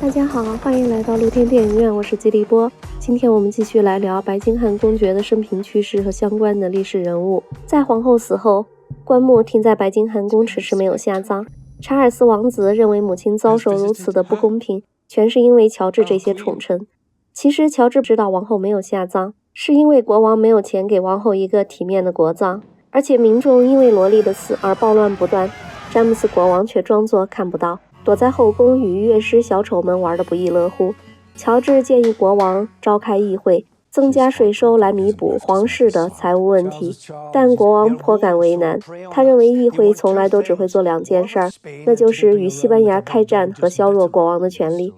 大家好，欢迎来到露天电影院，我是吉利波。今天我们继续来聊白金汉公爵的生平趣事和相关的历史人物。在皇后死后，棺木停在白金汉宫迟迟没有下葬。查尔斯王子认为母亲遭受如此的不公平，全是因为乔治这些宠臣。其实乔治知道王后没有下葬，是因为国王没有钱给王后一个体面的国葬，而且民众因为萝莉的死而暴乱不断。詹姆斯国王却装作看不到，躲在后宫与乐师小丑们玩得不亦乐乎。乔治建议国王召开议会，增加税收来弥补皇室的财务问题，但国王颇感为难。他认为议会从来都只会做两件事，那就是与西班牙开战和削弱国王的权力。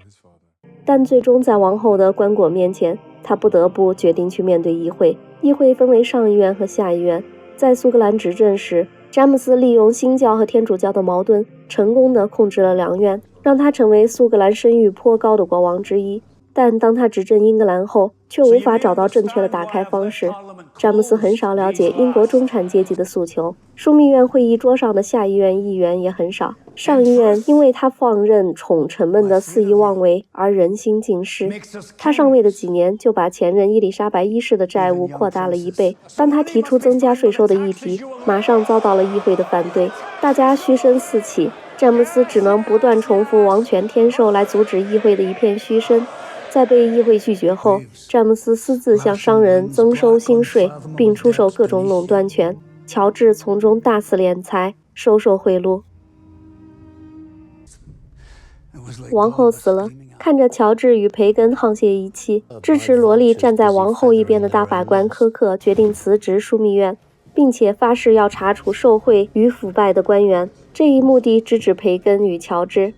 但最终在王后的棺椁面前，他不得不决定去面对议会。议会分为上议院和下议院。在苏格兰执政时，詹姆斯利用新教和天主教的矛盾，成功地控制了两院，让他成为苏格兰声誉颇高的国王之一。但当他执政英格兰后，却无法找到正确的打开方式。詹姆斯很少了解英国中产阶级的诉求，枢密院会议桌上的下议院议员也很少。上议院因为他放任宠臣们的肆意妄为而人心尽失。他上位的几年就把前任伊丽莎白一世的债务扩大了1倍。当他提出增加税收的议题，马上遭到了议会的反对，大家嘘声四起。詹姆斯只能不断重复王权天授来阻止议会的一片嘘声。在被议会拒绝后，詹姆斯私自向商人增收新税，并出售各种垄断权。乔治从中大肆敛财，收受贿赂。王后死了，看着乔治与培根沆瀣一气，支持萝莉站在王后一边的大法官科克决定辞职枢密院，并且发誓要查处受贿与腐败的官员。这一目的直指培根与乔治。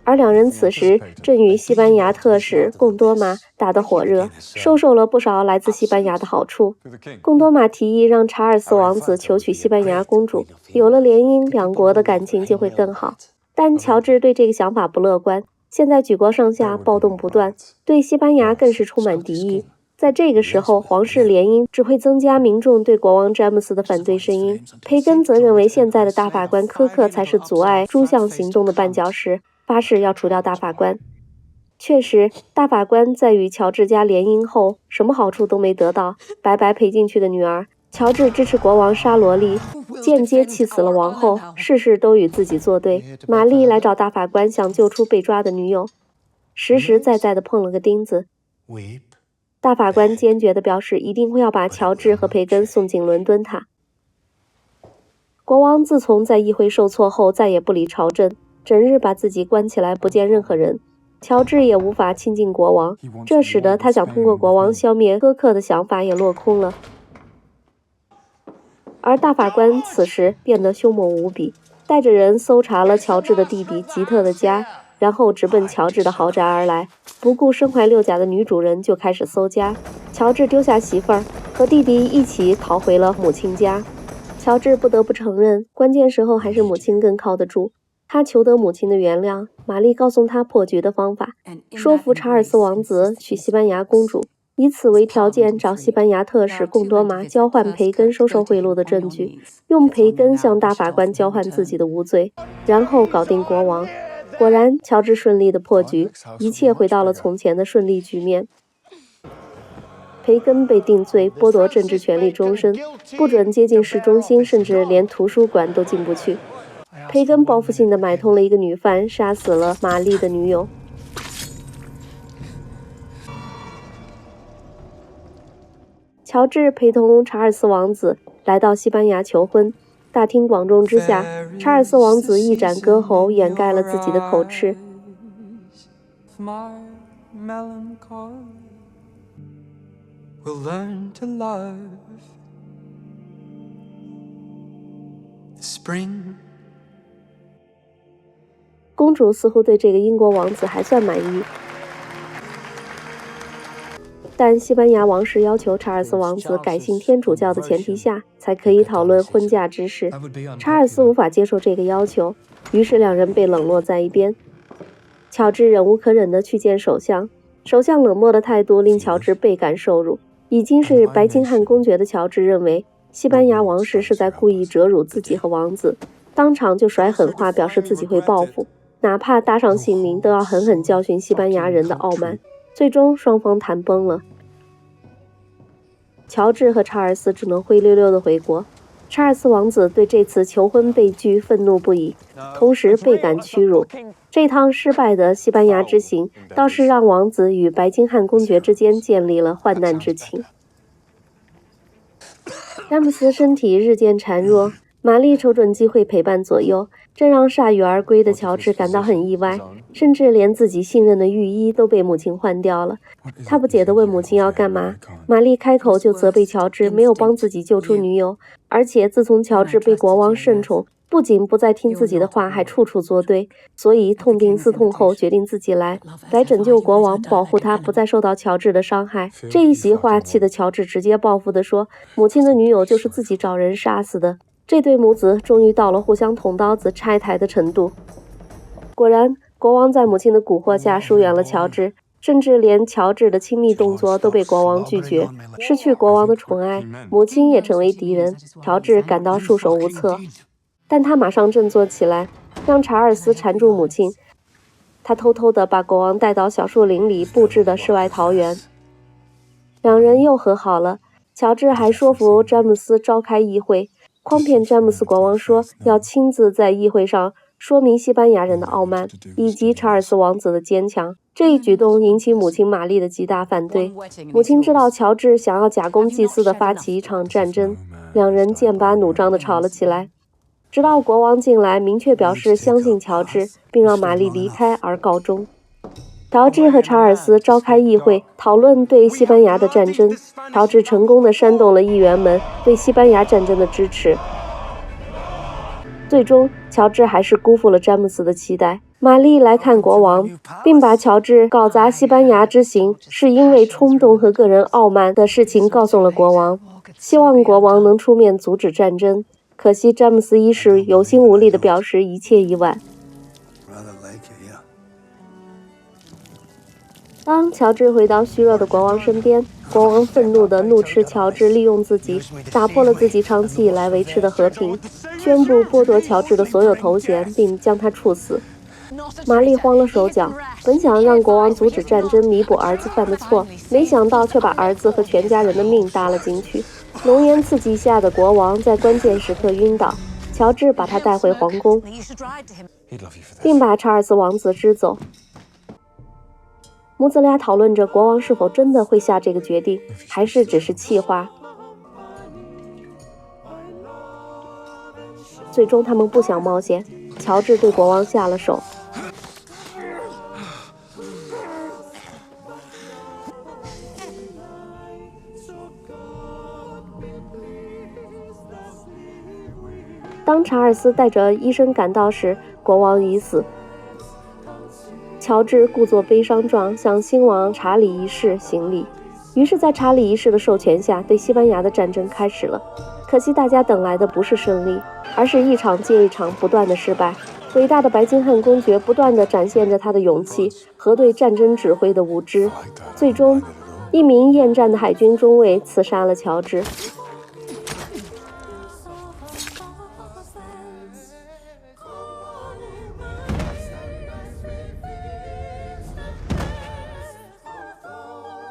而两人此时正与西班牙特使贡多玛打得火热，收受了不少来自西班牙的好处。贡多玛提议让查尔斯王子求娶西班牙公主，有了联姻，两国的感情就会更好。但乔治对这个想法不乐观，现在举国上下暴动不断，对西班牙更是充满敌意。在这个时候，皇室联姻只会增加民众对国王詹姆斯的反对声音。培根则认为现在的大法官科克才是阻碍诸项行动的绊脚石，发誓要除掉大法官。确实，大法官在与乔治家联姻后，什么好处都没得到，白白赔进去的女儿。乔治支持国王杀萝莉，间接气死了王后，事事都与自己作对。玛丽来找大法官，想救出被抓的女友，实实在在地碰了个钉子。大法官坚决地表示，一定会要把乔治和培根送进伦敦塔。国王自从在议会受挫后，再也不理朝政，整日把自己关起来，不见任何人。乔治也无法亲近国王，这使得他想通过国王消灭科克的想法也落空了。而大法官此时变得凶猛无比，带着人搜查了乔治的弟弟吉特的家，然后直奔乔治的豪宅而来，不顾身怀6甲的女主人就开始搜家。乔治丢下媳妇儿，和弟弟一起逃回了母亲家。乔治不得不承认，关键时候还是母亲更靠得住。他求得母亲的原谅，玛丽告诉他破局的方法，说服查尔斯王子娶西班牙公主，以此为条件找西班牙特使贡多玛交换培根收受贿赂的证据，用培根向大法官交换自己的无罪，然后搞定国王。果然，乔治顺利的破局，一切回到了从前的顺利局面。培根被定罪，剥夺政治权利终身，不准接近市中心，甚至连图书馆都进不去。培根报复性地买通了一个女犯，杀死了玛丽的女友。乔治陪同查尔斯王子来到西班牙求婚，大庭广众之下，查尔斯王子一展歌喉，掩盖了自己的口吃。公主似乎对这个英国王子还算满意，但西班牙王室要求查尔斯王子改信天主教的前提下，才可以讨论婚嫁之事。查尔斯无法接受这个要求，于是两人被冷落在一边。乔治忍无可忍地去见首相，首相冷漠的态度令乔治倍感受辱。已经是白金汉公爵的乔治认为，西班牙王室是在故意折辱自己和王子，当场就甩狠话，表示自己会报复。哪怕搭上性命，都要狠狠教训西班牙人的傲慢。最终双方谈崩了，乔治和查尔斯只能灰溜溜地回国。查尔斯王子对这次求婚被拒愤怒不已，同时倍感屈辱。这趟失败的西班牙之行倒是让王子与白金汉公爵之间建立了患难之情。詹姆斯身体日渐孱弱，玛丽瞅准机会陪伴左右，这让铩羽而归的乔治感到很意外，甚至连自己信任的御医都被母亲换掉了。他不解地问母亲要干嘛，玛丽开口就责备乔治没有帮自己救出女友，而且自从乔治被国王盛宠，不仅不再听自己的话，还处处作对，所以痛定思痛后决定自己来拯救国王，保护他不再受到乔治的伤害。这一席话气得乔治直接报复地说，母亲的女友就是自己找人杀死的。这对母子终于到了互相捅刀子拆台的程度。果然，国王在母亲的蛊惑下疏远了乔治，甚至连乔治的亲密动作都被国王拒绝。失去国王的宠爱，母亲也成为敌人，乔治感到束手无策。但他马上振作起来，让查尔斯缠住母亲。他偷偷地把国王带到小树林里布置的世外桃源。两人又和好了。乔治还说服詹姆斯召开议会，诓骗詹姆斯国王说要亲自在议会上说明西班牙人的傲慢以及查尔斯王子的坚强。这一举动引起母亲玛丽的极大反对。母亲知道乔治想要假公济私地发起一场战争，两人剑拔弩张地吵了起来，直到国王进来明确表示相信乔治，并让玛丽离开而告终。乔治和查尔斯召开议会，讨论对西班牙的战争。乔治成功地煽动了议员们对西班牙战争的支持。最终，乔治还是辜负了詹姆斯的期待。玛丽来看国王，并把乔治搞砸西班牙之行是因为冲动和个人傲慢的事情告诉了国王，希望国王能出面阻止战争。可惜詹姆斯一世有心无力地表示一切已晚。当乔治回到虚弱的国王身边，国王愤怒地怒斥乔治利用自己，打破了自己长期以来维持的和平，宣布剥夺乔治的所有头衔，并将他处死。玛丽慌了手脚，本想让国王阻止战争，弥补儿子犯的错，没想到却把儿子和全家人的命搭了进去。浓烟刺激下的国王在关键时刻晕倒，乔治把他带回皇宫，并把查尔斯王子支走。母子俩讨论着国王是否真的会下这个决定，还是只是气话。最终他们不想冒险，乔治对国王下了手。当查尔斯带着医生赶到时，国王已死。乔治故作悲伤状向新王查理一世行礼，于是在查理一世的授权下，对西班牙的战争开始了。可惜大家等来的不是胜利，而是一场接一场不断的失败。伟大的白金汉公爵不断地展现着他的勇气和对战争指挥的无知，最终一名厌战的海军中尉刺杀了乔治。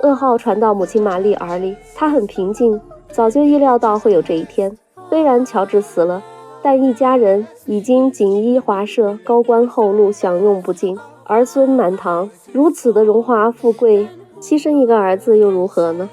噩耗传到母亲玛丽耳里，她很平静，早就意料到会有这一天。虽然乔治死了，但一家人已经锦衣华奢，高官厚禄，享用不尽，儿孙满堂，如此的荣华富贵，牺牲一个儿子又如何呢？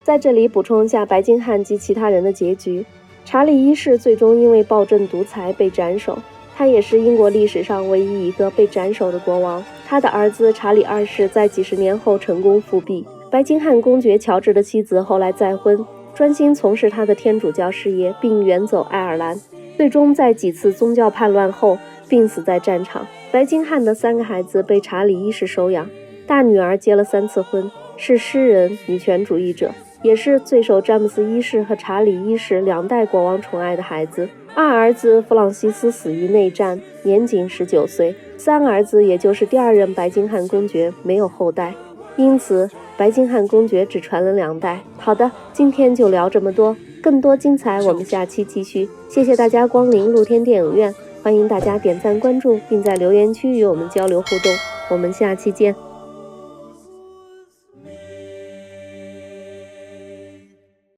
在这里补充一下白金汉及其他人的结局。查理一世最终因为暴政独裁被斩首，他也是英国历史上唯一一个被斩首的国王。他的儿子查理二世在几十年后成功复辟。白金汉公爵乔治的妻子后来再婚，专心从事他的天主教事业，并远走爱尔兰，最终在几次宗教叛乱后病死在战场。白金汉的3个孩子被查理一世收养，大女儿结了3次婚，是诗人、女权主义者，也是最受詹姆斯一世和查理一世2代国王宠爱的孩子。2儿子弗朗西斯死于内战，年仅19岁。3儿子，也就是第2任白金汉公爵，没有后代。因此白金汉公爵只传了2代。好的，今天就聊这么多，更多精彩我们下期继续。谢谢大家光临露天电影院，欢迎大家点赞关注，并在留言区与我们交流互动。我们下期见。